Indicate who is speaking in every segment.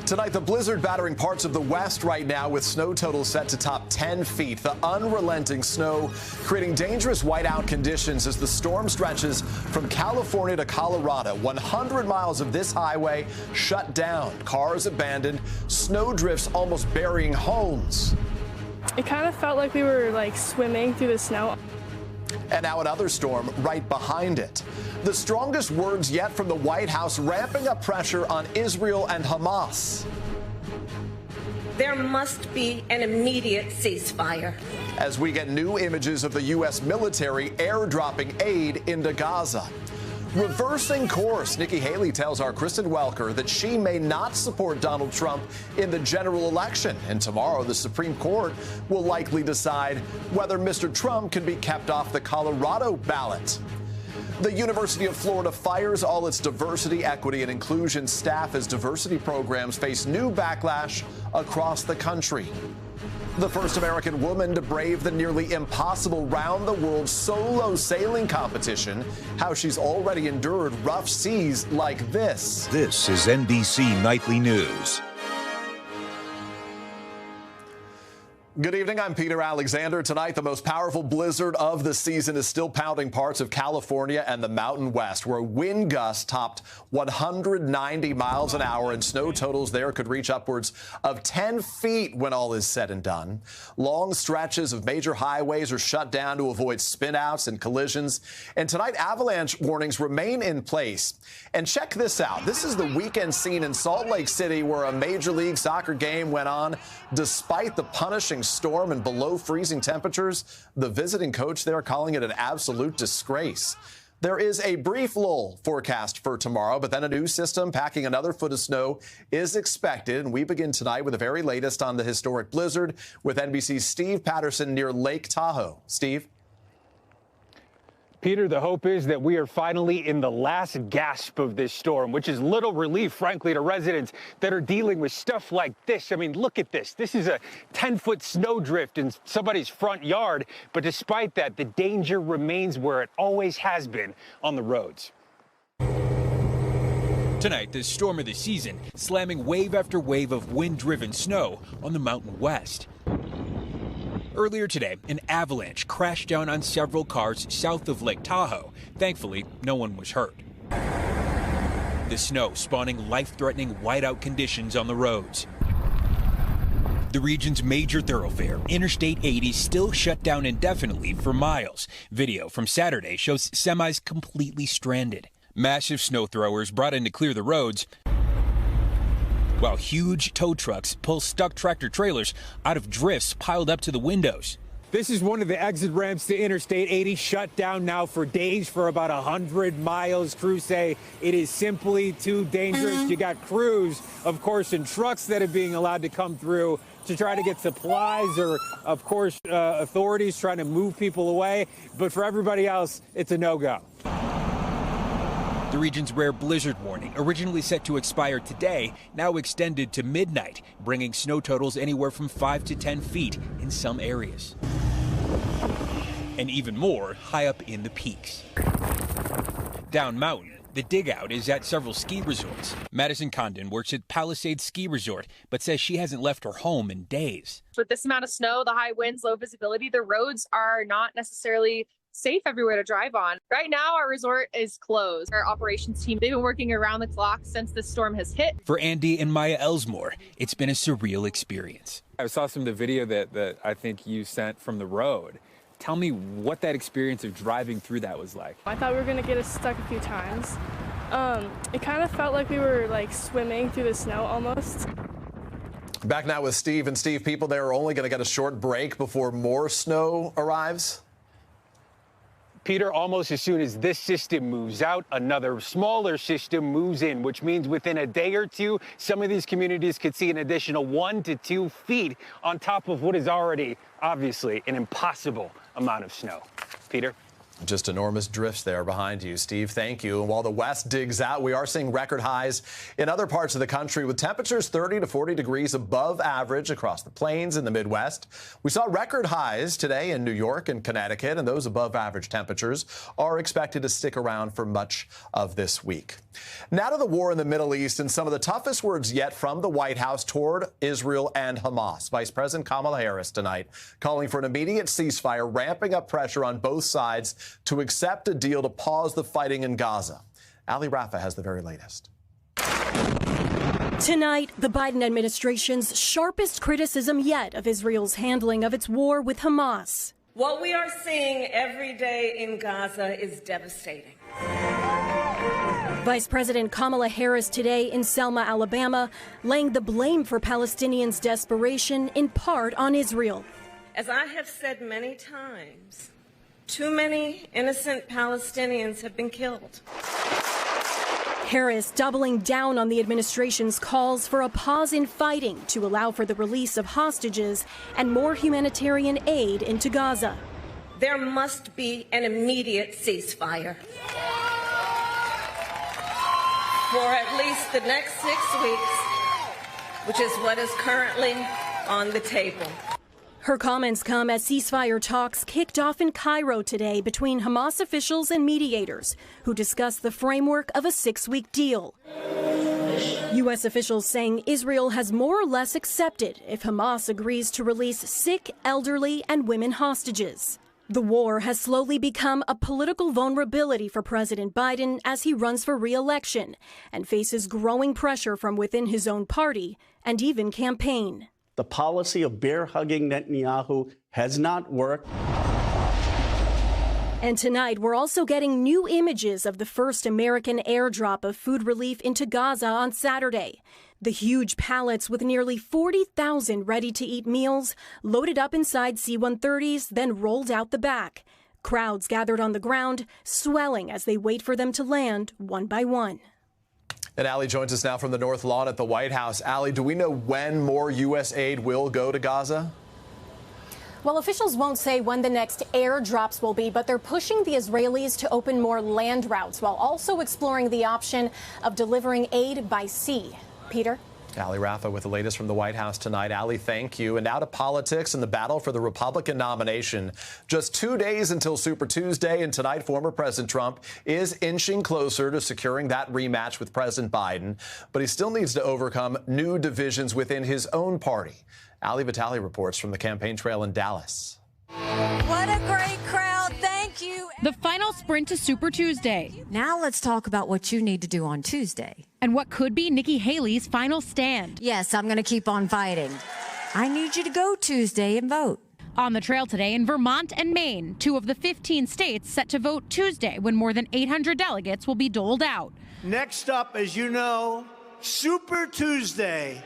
Speaker 1: Tonight, the blizzard battering parts of the west right now with snow totals set to top 10 feet. The unrelenting snow creating dangerous whiteout conditions as the storm stretches from California to Colorado. 100 miles of this highway shut down, cars abandoned, snow drifts almost burying homes.
Speaker 2: It kind of felt like we were swimming through the snow.
Speaker 1: And now another storm right behind it. The strongest words yet from the White House ramping up pressure on Israel and Hamas.
Speaker 3: There must be an immediate ceasefire.
Speaker 1: As we get new images of the U.S. military airdropping aid into Gaza. Reversing course, Nikki Haley tells our Kristen Welker that she may not support Donald Trump in the general election. And tomorrow, the Supreme Court will likely decide whether Mr. Trump can be kept off the Colorado ballot. The University of Florida fires all its diversity, equity, and inclusion staff as diversity programs face new backlash across the country. The first American woman to brave the nearly impossible round-the-world solo sailing competition. How she's already endured rough seas like this.
Speaker 4: This is NBC Nightly News.
Speaker 1: Good evening. I'm Peter Alexander. Tonight, the most powerful blizzard of the season is still pounding parts of California and the Mountain West, where wind gusts topped 190 miles an hour, and snow totals there could reach upwards of 10 feet when all is said and done. Long stretches of major highways are shut down to avoid spinouts and collisions. And tonight, avalanche warnings remain in place. And check this out. This is the weekend scene in Salt Lake City where a Major League Soccer game went on despite the punishing storm and below freezing temperatures. The visiting coach there calling it an absolute disgrace. There is a brief lull forecast for tomorrow, but then a new system packing another foot of snow is expected. And we begin tonight with the very latest on the historic blizzard with NBC's Steve Patterson near Lake Tahoe. Steve?
Speaker 5: Peter, the hope is that we are finally in the last gasp of this storm, which is little relief, frankly, to residents that are dealing with stuff like this. I mean, look at this. This is a 10-foot snowdrift in somebody's front yard. But despite that, the danger remains where it always has been on the roads.
Speaker 6: Tonight, the storm of the season, slamming wave after wave of wind-driven snow on the Mountain West. Earlier today, an avalanche crashed down on several cars south of Lake Tahoe. Thankfully, no one was hurt. The snow spawning life-threatening whiteout conditions on the roads. The region's major thoroughfare, Interstate 80, still shut down indefinitely for miles. Video from Saturday shows semis completely stranded. Massive snow throwers brought in to clear the roads, while huge tow trucks pull stuck tractor trailers out of drifts piled up to the windows.
Speaker 5: This is one of the exit ramps to Interstate 80, shut down now for days for about 100 miles. Crews say it is simply too dangerous. You got crews, of course, and trucks that are being allowed to come through to try to get supplies or, of course, authorities trying to move people away. But for everybody else, it's a no-go.
Speaker 6: The region's rare blizzard warning, originally set to expire today, now extended to midnight, bringing snow totals anywhere from 5 to 10 feet in some areas. And even more high up in the peaks. Down mountain, the dig out is at several ski resorts. Madison Condon works at Palisades Ski Resort, but says she hasn't left her home in days.
Speaker 7: With this amount of snow, the high winds, low visibility, the roads are not necessarily safe everywhere to drive on. Right now, our resort is closed. Our operations team, they've been working around the clock since the storm has hit.
Speaker 6: For Andy and Maya Elsmore, it's been a surreal experience.
Speaker 5: I saw some of the video that I think you sent from the road. Tell me what that experience of driving through that was like.
Speaker 2: I thought we were going to get us stuck a few times. It kind of felt like we were swimming through the snow almost.
Speaker 1: Back now with Steve. And Steve, people there are only going to get a short break before more snow arrives.
Speaker 5: Peter, almost as soon as this system moves out, another smaller system moves in, which means within a day or two, some of these communities could see an additional 1 to 2 feet on top of what is already, obviously, an impossible amount of snow. Peter?
Speaker 1: Just enormous drifts there behind you, Steve. Thank you. And while the West digs out, we are seeing record highs in other parts of the country with temperatures 30 to 40 degrees above average across the plains in the Midwest. We saw record highs today in New York and Connecticut, and those above average temperatures are expected to stick around for much of this week. Now to the war in the Middle East and some of the toughest words yet from the White House toward Israel and Hamas. Vice President Kamala Harris tonight calling for an immediate ceasefire, ramping up pressure on both sides to accept a deal to pause the fighting in Gaza. Ali Rafa has the very latest.
Speaker 8: Tonight, the Biden administration's sharpest criticism yet of Israel's handling of its war with Hamas.
Speaker 3: What we are seeing every day in Gaza is devastating.
Speaker 8: Vice President Kamala Harris today in Selma, Alabama, laying the blame for Palestinians' desperation in part on Israel.
Speaker 3: As I have said many times, too many innocent Palestinians have been killed.
Speaker 8: Harris doubling down on the administration's calls for a pause in fighting to allow for the release of hostages and more humanitarian aid into Gaza.
Speaker 3: There must be an immediate ceasefire for at least the next 6 weeks, which is what is currently on the table.
Speaker 8: Her comments come as ceasefire talks kicked off in Cairo today between Hamas officials and mediators who discussed the framework of a 6-week deal. U.S. officials saying Israel has more or less accepted if Hamas agrees to release sick, elderly, and women hostages. The war has slowly become a political vulnerability for President Biden as he runs for re-election and faces growing pressure from within his own party and even campaign.
Speaker 9: The policy of bear-hugging Netanyahu has not worked.
Speaker 8: And tonight, we're also getting new images of the first American airdrop of food relief into Gaza on Saturday. The huge pallets with nearly 40,000 ready-to-eat meals loaded up inside C-130s, then rolled out the back. Crowds gathered on the ground, swelling as they wait for them to land one by one.
Speaker 1: And Ali joins us now from the North Lawn at the White House. Ali, do we know when more U.S. aid will go to Gaza?
Speaker 10: Well, officials won't say when the next airdrops will be, but they're pushing the Israelis to open more land routes while also exploring the option of delivering aid by sea. Peter?
Speaker 1: Ali Rafa with the latest from the White House tonight. Ali, thank you. And now to politics and the battle for the Republican nomination. Just 2 days until Super Tuesday, and tonight former President Trump is inching closer to securing that rematch with President Biden, but he still needs to overcome new divisions within his own party. Ali Vitale reports from the campaign trail in Dallas.
Speaker 11: What a great crowd. Thank you.
Speaker 12: The final sprint to Super Tuesday.
Speaker 11: Now let's talk about what you need to do on Tuesday.
Speaker 12: And what could be Nikki Haley's final stand.
Speaker 11: Yes, I'm going to keep on fighting. I need you to go Tuesday and vote.
Speaker 12: On the trail today in Vermont and Maine, 2 of the 15 states set to vote Tuesday when more than 800 delegates will be doled out.
Speaker 13: Next up, as you know, Super Tuesday.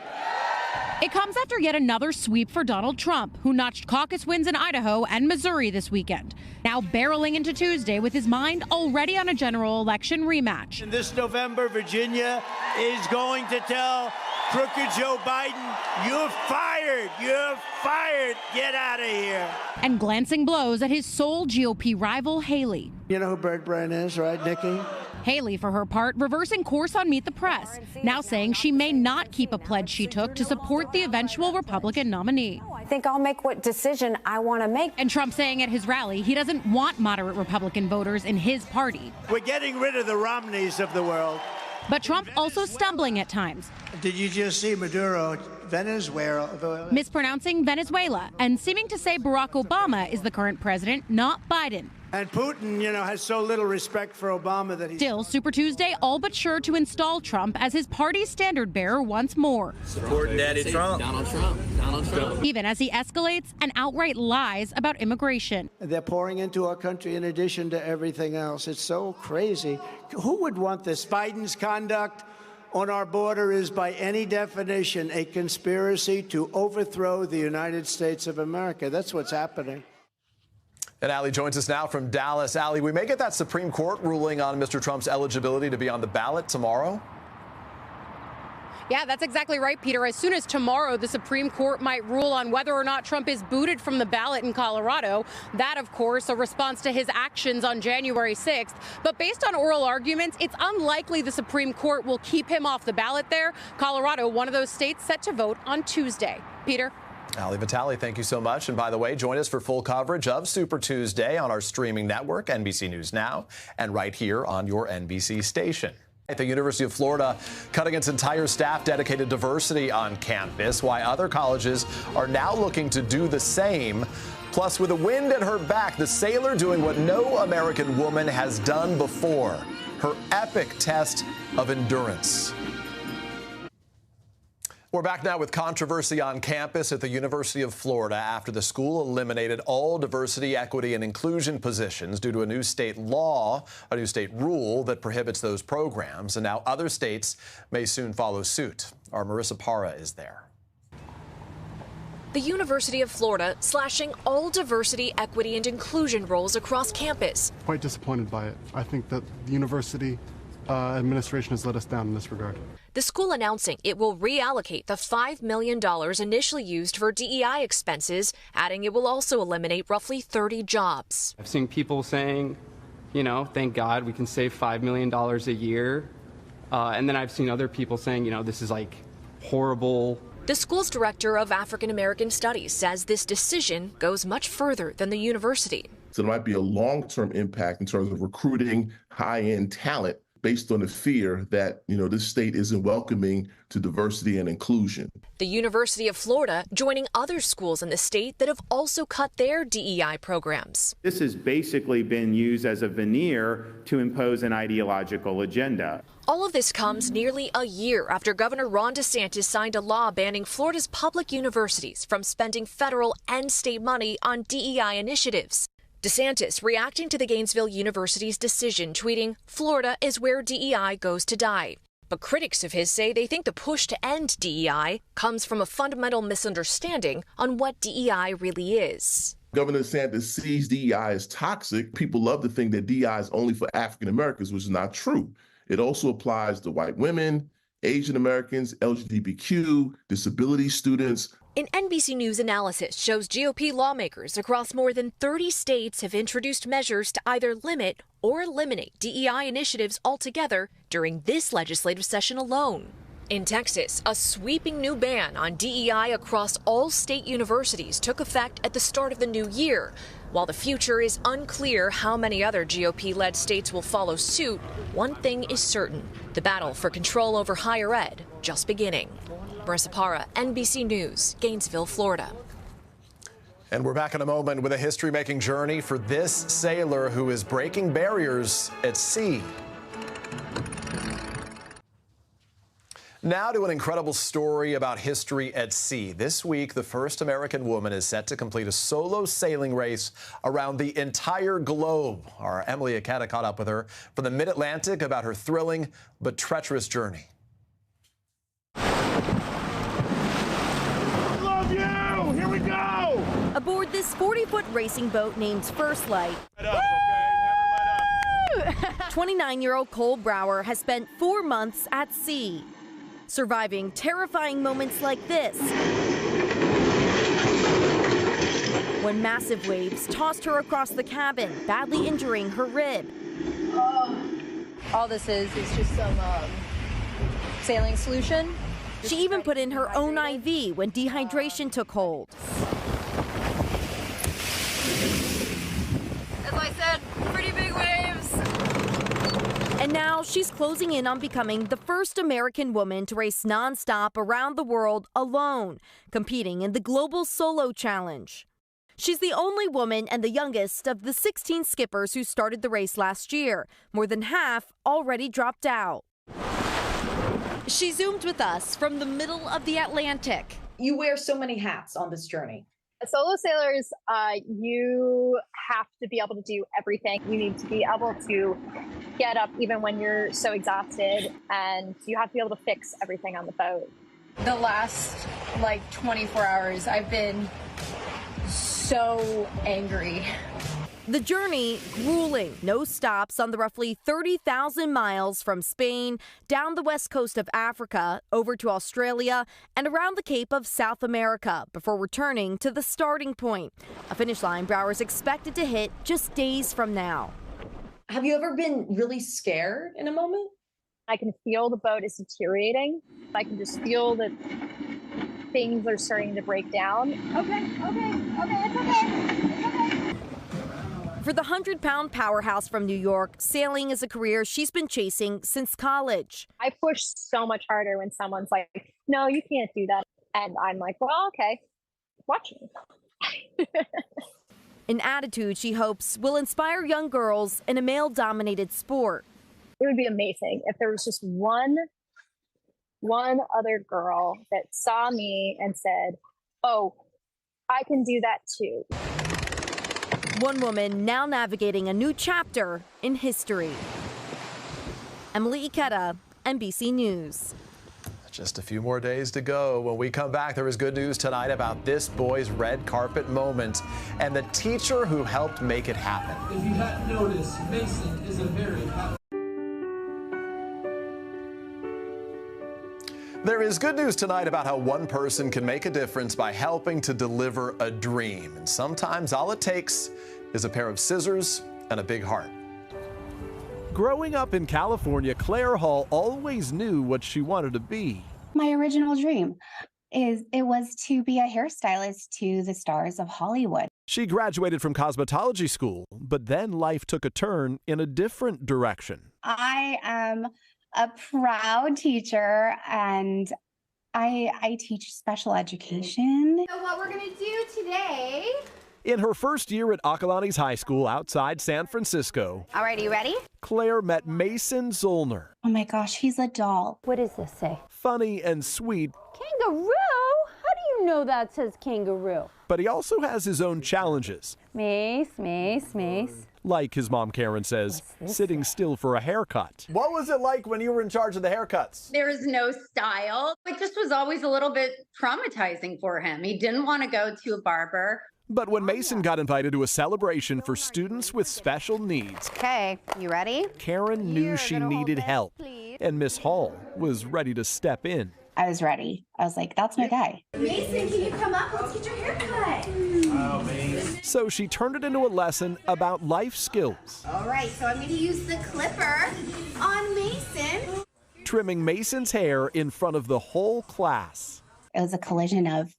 Speaker 12: It comes after yet another sweep for Donald Trump, who notched caucus wins in Idaho and Missouri this weekend. Now barreling into Tuesday with his mind already on a general election rematch.
Speaker 13: And this November, Virginia is going to tell crooked Joe Biden, you're fired, you're fired, get out of here.
Speaker 12: And glancing blows at his sole GOP rival, Haley.
Speaker 13: You know who Bird Brain is, right, Nikki?
Speaker 12: Haley, for her part, reversing course on Meet the Press, now saying she may not keep a pledge she took to support the eventual Republican nominee.
Speaker 10: I think I'll make what decision I want to make.
Speaker 12: And Trump saying at his rally he doesn't want moderate Republican voters in his party.
Speaker 13: We're getting rid of the Romneys of the world.
Speaker 12: But Trump also stumbling at times.
Speaker 13: Did you just see Maduro, Venezuela?
Speaker 12: Mispronouncing Venezuela and seeming to say Barack Obama is the current president, not Biden.
Speaker 13: And Putin, you know, has so little respect for Obama that he's...
Speaker 12: Still, Super Tuesday all but sure to install Trump as his party's standard bearer once more.
Speaker 14: Supporting Daddy Trump. Donald Trump. Donald Trump.
Speaker 12: Even as he escalates and outright lies about immigration.
Speaker 13: They're pouring into our country in addition to everything else. It's so crazy. Who would want this? Biden's conduct on our border is by any definition a conspiracy to overthrow the United States of America. That's what's happening.
Speaker 1: And Ali joins us now from Dallas. Ali, we may get that Supreme Court ruling on Mr. Trump's eligibility to be on the ballot tomorrow.
Speaker 12: Yeah, that's exactly right, Peter. As soon as tomorrow, the Supreme Court might rule on whether or not Trump is booted from the ballot in Colorado. That, of course, a response to his actions on January 6th. But based on oral arguments, it's unlikely the Supreme Court will keep him off the ballot there. Colorado, one of those states set to vote on Tuesday. Peter?
Speaker 1: Ali Vitale, thank you so much. And by the way, join us for full coverage of Super Tuesday on our streaming network, NBC News Now, and right here on your NBC station. At the University of Florida, cutting its entire staff dedicated diversity on campus, why other colleges are now looking to do the same. Plus, with the wind at her back, the sailor doing what no American woman has done before, her epic test of endurance. We're back now with controversy on campus at the University of Florida after the school eliminated all diversity, equity, and inclusion positions due to a new state law, a new state rule that prohibits those programs. And now other states may soon follow suit. Our Marissa Parra is there.
Speaker 15: The University of Florida slashing all diversity, equity, and inclusion roles across campus.
Speaker 16: Quite disappointed by it. I think that the university administration has let us down in this regard.
Speaker 15: The school announcing it will reallocate the $5 million initially used for DEI expenses, adding it will also eliminate roughly 30 jobs.
Speaker 17: I've seen people saying, you know, thank God we can save $5 million a year. And then I've seen other people saying, you know, this is like horrible.
Speaker 15: The school's director of African American Studies says this decision goes much further than the university.
Speaker 18: So there might be a long-term impact in terms of recruiting high-end talent based on the fear that, you know, this state isn't welcoming to diversity and inclusion.
Speaker 15: The University of Florida joining other schools in the state that have also cut their DEI programs.
Speaker 19: This has basically been used as a veneer to impose an ideological agenda.
Speaker 15: All of this comes nearly a year after Governor Ron DeSantis signed a law banning Florida's public universities from spending federal and state money on DEI initiatives. DeSantis reacting to the Gainesville University's decision, tweeting, "Florida is where DEI goes to die." But critics of his say they think the push to end DEI comes from a fundamental misunderstanding on what DEI really is.
Speaker 18: Governor DeSantis sees DEI as toxic. People love to think that DEI is only for African Americans, which is not true. It also applies to white women, Asian Americans, LGBTQ, disability students.
Speaker 15: An NBC News analysis shows GOP lawmakers across more than 30 states have introduced measures to either limit or eliminate DEI initiatives altogether during this legislative session alone. In Texas, a sweeping new ban on DEI across all state universities took effect at the start of the new year. While the future is unclear how many other GOP-led states will follow suit, one thing is certain: the battle for control over higher ed just beginning. Marissa Parra, NBC News, Gainesville, Florida.
Speaker 1: And we're back in a moment with a history-making journey for this sailor who is breaking barriers at sea. Now to an incredible story about history at sea. This week, the first American woman is set to complete a solo sailing race around the entire globe. Our Emily Aketa caught up with her from the mid-Atlantic about her thrilling but treacherous journey.
Speaker 20: Here we go!
Speaker 21: Aboard this 40-foot racing boat named First Light, 29-year-old Cole Brower has spent 4 months at sea, surviving terrifying moments like this, when massive waves tossed her across the cabin, badly injuring her rib.
Speaker 22: All this is just some sailing solution.
Speaker 21: She even put in her own IV when dehydration took hold.
Speaker 22: As I said, pretty big waves.
Speaker 21: And now she's closing in on becoming the first American woman to race nonstop around the world alone, competing in the Global Solo Challenge. She's the only woman and the youngest of the 16 skippers who started the race last year. More than half already dropped out. She zoomed with us from the middle of the Atlantic.
Speaker 23: You wear so many hats on this journey.
Speaker 7: Solo sailors, you have to be able to do everything. You need to be able to get up even when you're so exhausted, and you have to be able to fix everything on the boat.
Speaker 22: The last 24 hours, I've been so angry.
Speaker 21: The journey grueling. No stops on the roughly 30,000 miles from Spain down the west coast of Africa, over to Australia, and around the Cape of South America before returning to the starting point. A finish line Brower's expected to hit just days from now.
Speaker 23: Have you ever been really scared in a moment?
Speaker 7: I can feel the boat is deteriorating. I can just feel that things are starting to break down. Okay, it's okay.
Speaker 21: For the 100-pound powerhouse from New York, sailing is a career she's been chasing since college.
Speaker 7: I push so much harder when someone's like, no, you can't do that. And I'm like, well, okay, watch me.
Speaker 21: An attitude she hopes will inspire young girls in a male-dominated sport.
Speaker 7: It would be amazing if there was just one other girl that saw me and said, oh, I can do that too.
Speaker 21: One woman now navigating a new chapter in history. Emily Ikeda, NBC News.
Speaker 1: Just a few more days to go. When we come back, there is good news tonight about this boy's red carpet moment and the teacher who helped make it happen.
Speaker 2: If you hadn't noticed, Mason is a very happy.
Speaker 1: There is good news tonight about how one person can make a difference by helping to deliver a dream. And sometimes all it takes is a pair of scissors and a big heart.
Speaker 4: Growing up in California, Claire Hall always knew what she wanted to be.
Speaker 6: My original dream was to be a hairstylist to the stars of Hollywood.
Speaker 4: She graduated from cosmetology school, but then life took a turn in a different direction.
Speaker 6: I am a proud teacher, and I teach special education.
Speaker 24: So what we're going to do today...
Speaker 4: In her first year at Acalanes High School outside San Francisco,
Speaker 24: all right, are you ready?
Speaker 4: Claire met Mason Zollner.
Speaker 6: Oh my gosh, he's a doll.
Speaker 24: What does this say?
Speaker 4: Funny and sweet.
Speaker 24: Kangaroo? How do you know that says kangaroo?
Speaker 4: But he also has his own challenges.
Speaker 24: Mace.
Speaker 4: Like his mom Karen says, sitting still for a haircut.
Speaker 1: What was it like when you were in charge of the haircuts?
Speaker 25: There was no style. It just was always a little bit traumatizing for him. He didn't want to go to a barber.
Speaker 4: But when Mason got invited to a celebration for students with special needs,
Speaker 24: okay, you ready?
Speaker 4: Karen knew she needed help, and Miss Hall was ready to step in.
Speaker 6: I was ready. I was like, that's my guy.
Speaker 24: Mason, can you come up? Let's get your haircut.
Speaker 4: Oh, Mason. So she turned it into a lesson about life skills.
Speaker 24: All right, so I'm going to use the clipper on Mason.
Speaker 4: Trimming Mason's hair in front of the whole class.
Speaker 6: It was a collision of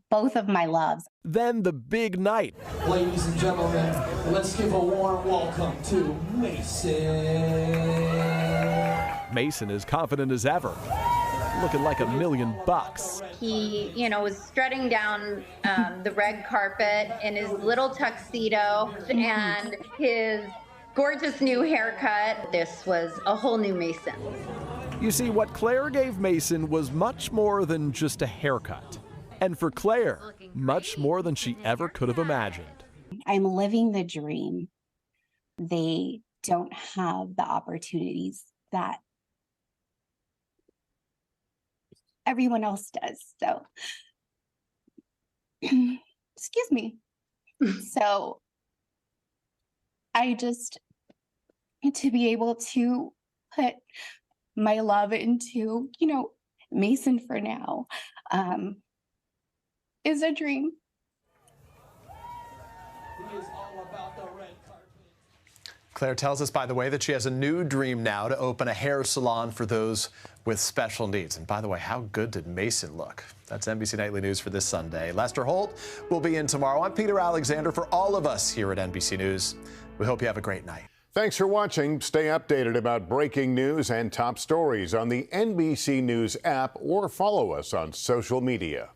Speaker 6: both of my loves.
Speaker 4: Then the big night.
Speaker 2: Ladies and gentlemen, let's give a warm welcome to Mason.
Speaker 4: Mason is confident as ever, looking like $1 million.
Speaker 25: He, was strutting down the red carpet in his little tuxedo and his gorgeous new haircut. This was a whole new Mason.
Speaker 4: You see, what Claire gave Mason was much more than just a haircut. And for Claire, much more than she ever could have imagined.
Speaker 6: I'm living the dream. They don't have the opportunities that everyone else does. So, excuse me. So, I just to be able to put my love into, Mason for now. Is a dream.
Speaker 1: Claire tells us, by the way, that she has a new dream now to open a hair salon for those with special needs. And by the way, how good did Mason look? That's NBC Nightly News for this Sunday. Lester Holt will be in tomorrow. I'm Peter Alexander. For all of us here at NBC News, we hope you have a great night.
Speaker 26: Thanks for watching. Stay updated about breaking news and top stories on the NBC News app or follow us on social media.